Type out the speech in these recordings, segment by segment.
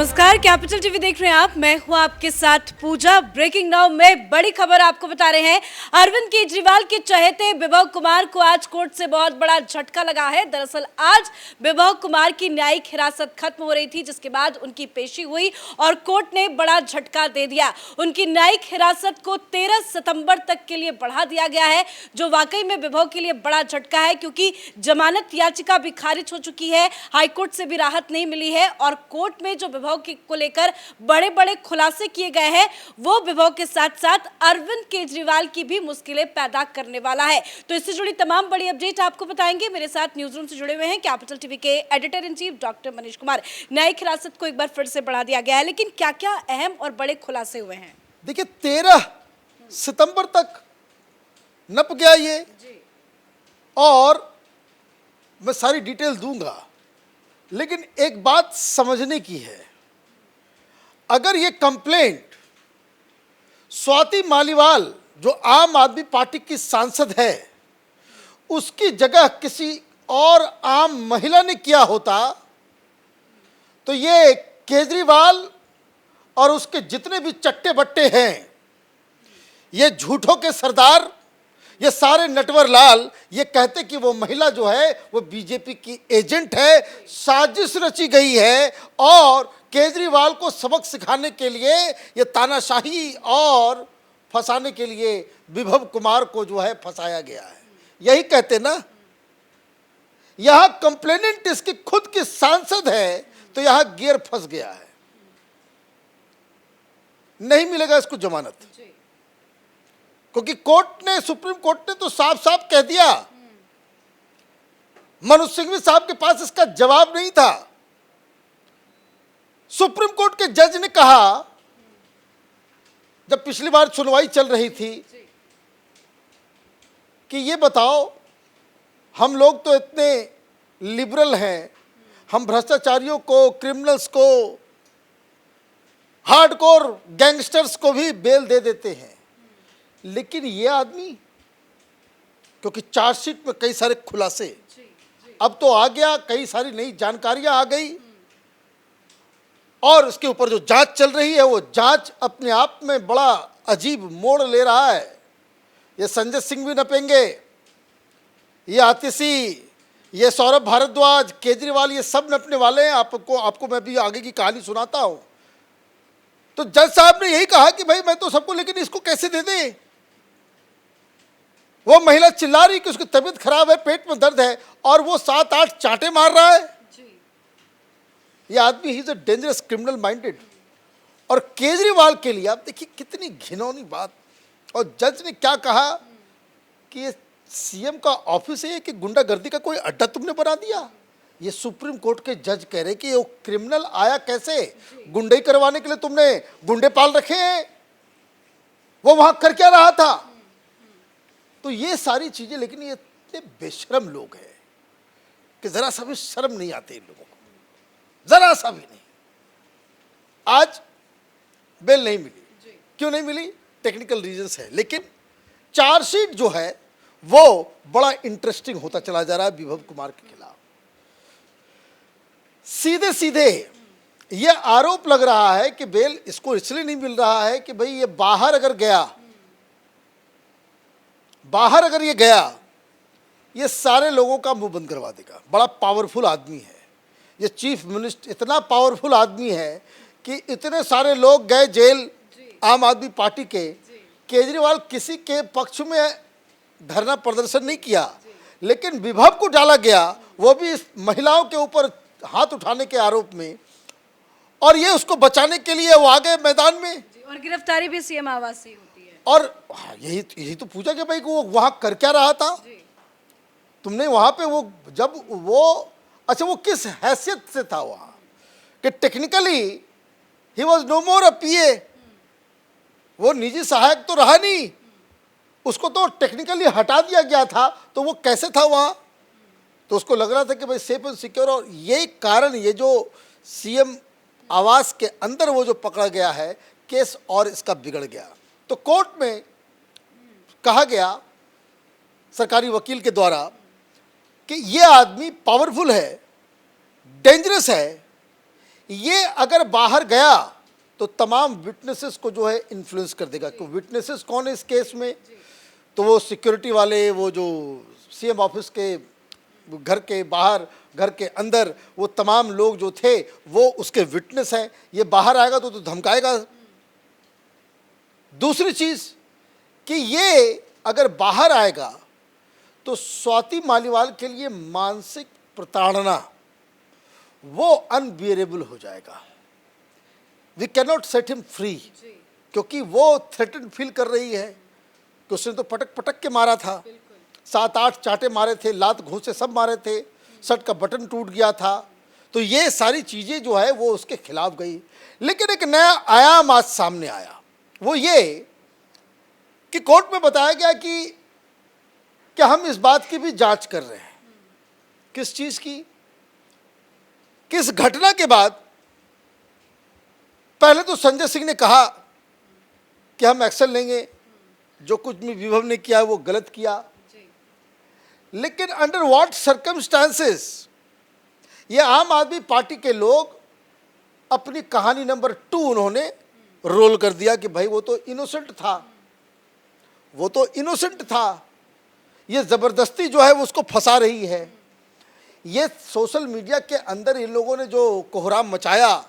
नमस्कार, capital TV देख रहे हैं आप। मैं हूं आपके साथ पूजा। ब्रेकिंग नाउ में बड़ी खबर आपको बता रहे हैं। अरविंद केजरीवाल के चहेते विभव कुमार को आज कोर्ट से बहुत बड़ा झटका लगा है। दरअसल आज विभव कुमार की न्यायिक हिरासत खत्म हो रही थी, जिसके बाद उनकी पेशी हुई और कोर्ट ने बड़ा झटका दे दिया। उनकी न्यायिक हिरासत को 13 सितंबर तक के लिए बढ़ा दिया गया है, जो वाकई में विभव के लिए बड़ा झटका है, क्योंकि जमानत याचिका भी खारिज हो चुकी है, हाईकोर्ट से भी राहत नहीं मिली है और कोर्ट में जो विभव को लेकर बड़े बड़े खुलासे किए गए हैं, वो विभव के साथ साथ अरविंद केजरीवाल की भी मुश्किलें पैदा करने वाला है। तो इससे जुड़ी तमाम बड़ी अपडेट आपको बताएंगे। मेरे साथ न्यूज रूम से जुड़े हुए हैं कैपिटल टीवी के editor in chief doctor Manish Kumar. न्यायिक हिरासत को एक बार फिर से बढ़ा दिया गया है, लेकिन क्या क्या अहम और बड़े खुलासे हुए हैं? देखिए, 13 सितंबर तक नप गया ये, और मैं सारी डिटेल दूंगा, लेकिन एक बात समझने की है। अगर ये कंप्लेंट स्वाति मालीवाल, जो आम आदमी पार्टी की सांसद है, उसकी जगह किसी और आम महिला ने किया होता, तो ये केजरीवाल और उसके जितने भी चट्टे बट्टे हैं, ये झूठों के सरदार, ये सारे नटवर लाल, ये कहते कि वो महिला जो है वो बीजेपी की एजेंट है, साजिश रची गई है और केजरीवाल को सबक सिखाने के लिए, ये तानाशाही और फंसाने के लिए विभव कुमार को जो है फंसाया गया है। यही कहते ना, यहां कंप्लेनेंट इसकी खुद की सांसद है, तो यहां गियर फंस गया है, नहीं मिलेगा इसको जमानत, क्योंकि कोर्ट ने, सुप्रीम कोर्ट ने तो साफ साफ कह दिया। मनोज सिंघवी साहब के पास इसका जवाब नहीं था। सुप्रीम कोर्ट के जज ने कहा, जब पिछली बार सुनवाई चल रही थी, कि ये बताओ, हम लोग तो इतने लिबरल हैं, हम भ्रष्टाचारियों को, क्रिमिनल्स को, हार्डकोर गैंगस्टर्स को भी बेल दे देते हैं, लेकिन ये आदमी, क्योंकि चार्जशीट में कई सारे खुलासे अब तो आ गया, कई सारी नई जानकारियां आ गई, और इसके ऊपर जो जांच चल रही है, वो जांच अपने आप में बड़ा अजीब मोड़ ले रहा है। ये संजय सिंह भी नपेंगे, ये आतिशी, ये सौरभ भारद्वाज, केजरीवाल, ये सब नपने वाले हैं। आपको मैं भी आगे की कहानी सुनाता हूं। तो जज साहब ने यही कहा कि भाई मैं तो सबको, लेकिन इसको कैसे दे दें? वो महिला चिल्ला रही कि उसकी तबीयत खराब है, पेट में दर्द है, और वो 7-8 चांटे मार रहा है। ये आदमी he is a dangerous criminal minded. और केजरीवाल के लिए आप देखिए कितनी घिनौनी बात। और जज ने क्या कहा कि ये सीएम का ऑफिस है कि गुंडागर्दी का कोई अड्डा तुमने बना दिया। ये सुप्रीम कोर्ट के जज कह रहे कि वो क्रिमिनल आया कैसे, गुंडे करवाने के लिए तुमने गुंडे पाल रखे हैं, वो वहां कर क्या रहा था? तो ये सारी चीजें, लेकिन ये इतने बेशरम लोग हैं कि जरा सा भी शर्म नहीं आती इन लोगों को, जरा सा भी नहीं। आज बेल नहीं मिली, क्यों नहीं मिली? टेक्निकल रीजंस है, लेकिन चार्जशीट जो है वो बड़ा इंटरेस्टिंग होता चला जा रहा है विभव कुमार के खिलाफ। सीधे सीधे ये आरोप लग रहा है कि बेल इसको इसलिए नहीं मिल रहा है कि भाई ये बाहर अगर ये गया, ये सारे लोगों का मुंह बंद करवा देगा। बड़ा पावरफुल आदमी है ये चीफ मिनिस्टर, इतना पावरफुल आदमी है कि इतने सारे लोग गए जेल आम आदमी पार्टी के। केजरीवाल किसी के पक्ष में धरना प्रदर्शन नहीं किया, लेकिन विभव को डाला गया, वो भी इस महिलाओं के ऊपर हाथ उठाने के आरोप में, और ये उसको बचाने के लिए वो आ गए मैदान में। और गिरफ्तारी भी सीएम आवास से होती है। और यही तो पूछा कि भाई वो वहां कर क्या रहा था? तुमने वहां पे वो, जब वो, अच्छा वो किस हैसियत से था वहां, कि टेक्निकली ही वॉज नो मोर अ पीए, वो निजी सहायक तो रहा नहीं, उसको तो टेक्निकली हटा दिया गया था, तो वो कैसे था वहां? तो उसको लग रहा था कि भाई सेफ एंड सिक्योर, और यही कारण, ये जो सीएम आवास के अंदर वो जो पकड़ा गया है, केस और इसका बिगड़ गया। तो कोर्ट में कहा गया सरकारी वकील के द्वारा कि ये आदमी पावरफुल है, डेंजरस है, ये अगर बाहर गया तो तमाम विटनेसेस को जो है इन्फ्लुएंस कर देगा। कि विटनेसेस कौन है इस केस में? तो वो सिक्योरिटी वाले, वो जो सीएम ऑफिस के घर के बाहर, घर के अंदर, वो तमाम लोग जो थे वो उसके विटनेस हैं। ये बाहर आएगा तो धमकाएगा। दूसरी चीज कि ये अगर बाहर आएगा तो स्वाति मालीवाल के लिए मानसिक प्रताड़ना वो अनबियरेबल हो जाएगा। We can not set him free, क्योंकि वो थ्रेटन फील कर रही है कि उसने तो पटक पटक के मारा था, 7-8 चाटे मारे थे, लात घूंसे सब मारे थे, शर्ट का बटन टूट गया था। तो ये सारी चीजें जो है वो उसके खिलाफ गई। लेकिन एक नया आयाम आज सामने आया, वो ये कि कोर्ट में बताया गया कि हम इस बात की भी जांच कर रहे हैं। किस चीज की? किस घटना के बाद पहले तो संजय सिंह ने कहा कि हम एक्शन लेंगे, जो कुछ भी विभव ने किया है वो गलत किया। लेकिन अंडर व्हाट सर्कमस्टांसेस ये आम आदमी पार्टी के लोग अपनी कहानी नंबर 2 उन्होंने रोल कर दिया कि भाई वो तो इनोसेंट था, वो तो इनोसेंट था, ये जबरदस्ती जो है वो उसको फंसा रही है। ये सोशल मीडिया के अंदर इन लोगों ने जो कोहराम मचाया,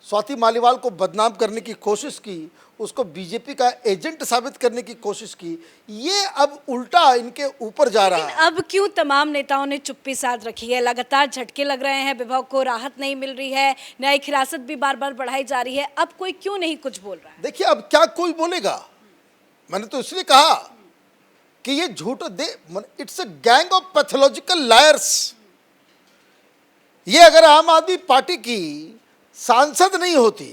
स्वाति मालीवाल को बदनाम करने की कोशिश की, उसको बीजेपी का एजेंट साबित करने की कोशिश की, ये अब उल्टा इनके ऊपर जा रहा है। अब क्यों तमाम नेताओं ने चुप्पी साध रखी है? लगातार झटके लग रहे हैं, विभव को राहत नहीं मिल रही है, न्यायिक हिरासत भी बार बार बढ़ाई जा रही है, अब कोई क्यों नहीं कुछ बोल रहा है? देखिए, अब क्या कोई बोलेगा? मैंने तो इसलिए कहा कि ये झूठ it's a gang of pathological lawyers. ये अगर आम आदमी पार्टी की सांसद नहीं होती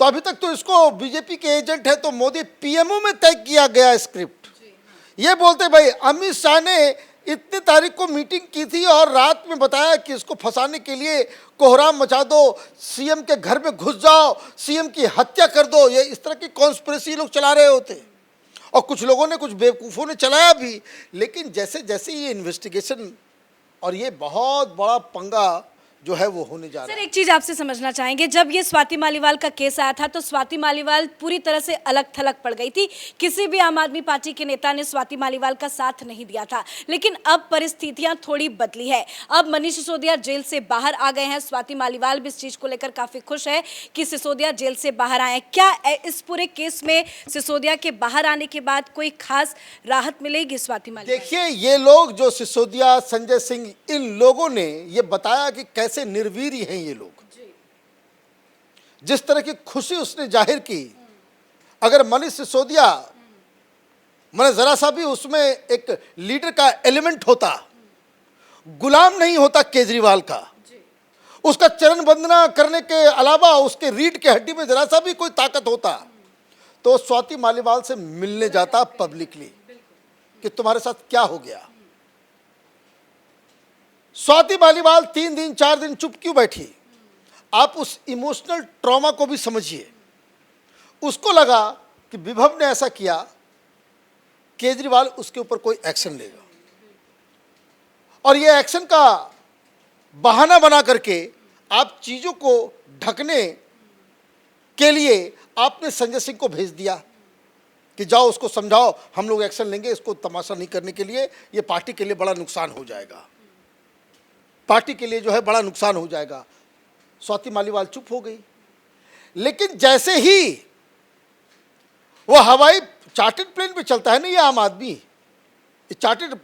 तो अभी तक तो इसको बीजेपी के एजेंट है तो मोदी पीएमओ में तय किया गया स्क्रिप्ट। ये बोलते भाई अमित शाह ने इतनी तारीख को मीटिंग की थी और रात में बताया कि इसको फंसाने के लिए कोहराम मचा दो, सीएम के घर में घुस जाओ, सीएम की हत्या कर दो। ये इस तरह की कॉन्स्पिरेसी लोग चला रहे होते, और कुछ लोगों ने, कुछ बेवकूफ़ों ने चलाया भी। लेकिन जैसे जैसे ये इन्वेस्टिगेशन और ये बहुत बड़ा पंगा जो है वो होने जा रहा है। सर, एक चीज आपसे समझना चाहेंगे, जब ये स्वाति मालीवाल का केस आया था तो स्वाति मालीवाल पूरी तरह से अलग थलग पड़ गई थी, किसी भी आम आदमी पार्टी के नेता ने स्वाति मालीवाल का साथ नहीं दिया था। लेकिन अब परिस्थितियां थोड़ी बदली है, अब मनीष सिसोदिया जेल से बाहर आ गए हैं। स्वाति मालीवाल भी इस चीज को लेकर काफी खुश है कि सिसोदिया जेल से बाहर आए। क्या इस पूरे केस में सिसोदिया के बाहर आने के बाद कोई खास राहत मिलेगी स्वाति मालीवाल? देखिए, ये लोग जो सिसोदिया, संजय सिंह, इन लोगों ने ये बताया कि कैसे निर्वीर हैं ये लोग। जिस तरह की खुशी उसने जाहिर की, अगर मनीष सिसोदिया मैंने जरा सा भी उसमें एक लीडर का एलिमेंट होता, गुलाम नहीं होता केजरीवाल का, उसका चरण वंदना करने के अलावा उसके रीढ़ के हड्डी में जरा सा भी कोई ताकत होता तो स्वाति मालीवाल से मिलने जाता पब्लिकली कि तुम्हारे साथ क्या हो गया। स्वाति मालीवाल 3 दिन 4 दिन चुप क्यों बैठी? आप उस इमोशनल ट्रॉमा को भी समझिए। उसको लगा कि विभव ने ऐसा किया, केजरीवाल उसके ऊपर कोई एक्शन लेगा, और ये एक्शन का बहाना बना करके आप चीजों को ढकने के लिए आपने संजय सिंह को भेज दिया कि जाओ उसको समझाओ, हम लोग एक्शन लेंगे, इसको तमाशा नहीं करने के लिए, ये पार्टी के लिए बड़ा नुकसान हो जाएगा, पार्टी के लिए जो है बड़ा नुकसान हो जाएगा। स्वाति मालीवाल चुप हो गई। लेकिन जैसे ही वो हवाई चार्टर्ड प्लेन पे चलता है ना, ये आम आदमी, ये चार्टर्ड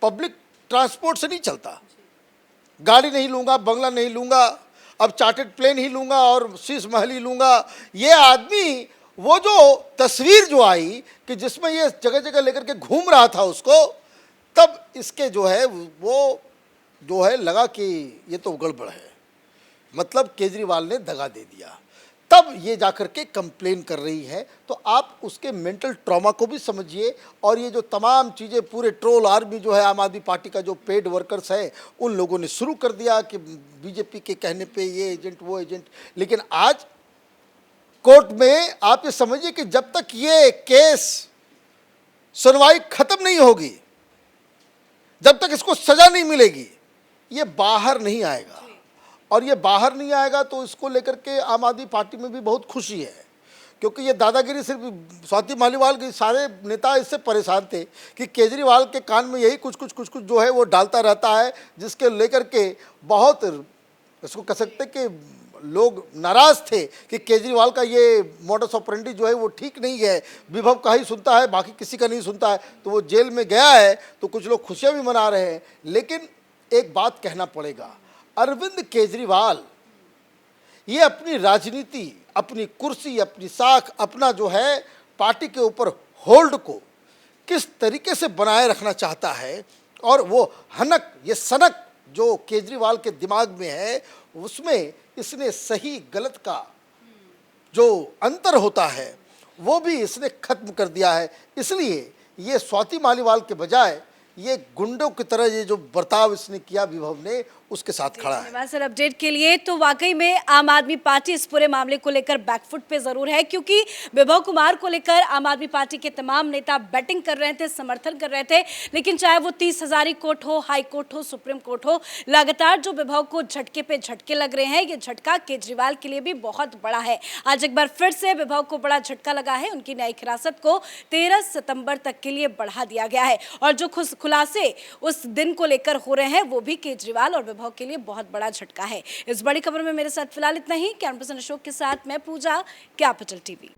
पब्लिक ट्रांसपोर्ट से नहीं चलता, गाड़ी नहीं लूंगा, बंगला नहीं लूंगा, अब चार्टर्ड प्लेन ही लूंगा और शीश महल ही लूंगा। ये आदमी, वो जो तस्वीर जो आई कि जिसमें ये जगह जगह लेकर के घूम रहा था उसको, तब इसके जो है वो जो है लगा कि ये तो गड़बड़ है, मतलब केजरीवाल ने दगा दे दिया। तब ये जाकर के कंप्लेन कर रही है। तो आप उसके मेंटल ट्रॉमा को भी समझिए। और ये जो तमाम चीज़ें, पूरे ट्रोल आर्मी जो है आम आदमी पार्टी का, जो पेड वर्कर्स है, उन लोगों ने शुरू कर दिया कि बीजेपी के कहने पे ये एजेंट वो एजेंट। लेकिन आज कोर्ट में आप ये समझिए कि जब तक ये केस सुनवाई खत्म नहीं होगी, जब तक इसको सजा नहीं मिलेगी, ये बाहर नहीं आएगा। और ये बाहर नहीं आएगा तो इसको लेकर के आम आदमी पार्टी में भी बहुत खुशी है, क्योंकि ये दादागिरी सिर्फ स्वाति मालीवाल के सारे नेता इससे परेशान थे कि केजरीवाल के कान में यही कुछ जो है वो डालता रहता है, जिसके लेकर के बहुत इसको कह सकते कि लोग नाराज़ थे कि केजरीवाल का ये मोडस ऑपरेंडी जो है वो ठीक नहीं है, विभव का ही सुनता है, बाकी किसी का नहीं सुनता है। तो वो जेल में गया है तो कुछ लोग खुशियाँ भी मना रहे हैं। लेकिन एक बात कहना पड़ेगा, अरविंद केजरीवाल ये अपनी राजनीति, अपनी कुर्सी, अपनी साख, अपना जो है पार्टी के ऊपर होल्ड को किस तरीके से बनाए रखना चाहता है, और वो हनक, ये सनक जो केजरीवाल के दिमाग में है, उसमें इसने सही गलत का जो अंतर होता है वो भी इसने खत्म कर दिया है। इसलिए ये स्वाति मालीवाल के बजाय ये गुंडों की तरह ये जो बर्ताव इसने किया विभव ने, उसके साथ खड़ा है। धन्यवाद सर अपडेट के लिए। तो वाकई में आम आदमी पार्टी इस पूरे मामले को लेकर बैकफुट पे जरूर है, क्योंकि विभव कुमार को लेकर आम आदमी पार्टी के तमाम नेता बैटिंग कर रहे थे, समर्थन कर रहे थे, लेकिन चाहे वो 30 हजारी कोर्ट हो, हाई कोर्ट हो, सुप्रीम कोर्ट हो, लगातार जो विभव को झटके पे झटके लग रहे हैं, ये झटका केजरीवाल के लिए भी बहुत बड़ा है। आज एक बार फिर से विभव को बड़ा झटका लगा है। उनकी न्यायिक हिरासत को 13 सितंबर तक के लिए बढ़ा दिया गया है, और जो खुलासे उस दिन को लेकर हो रहे हैं वो भी केजरीवाल और विभव के लिए बहुत बड़ा झटका है। इस बड़ी खबर में मेरे साथ फिलहाल इतना ही। कैमरा पर्सन अशोक के साथ मैं पूजा, कैपिटल टीवी।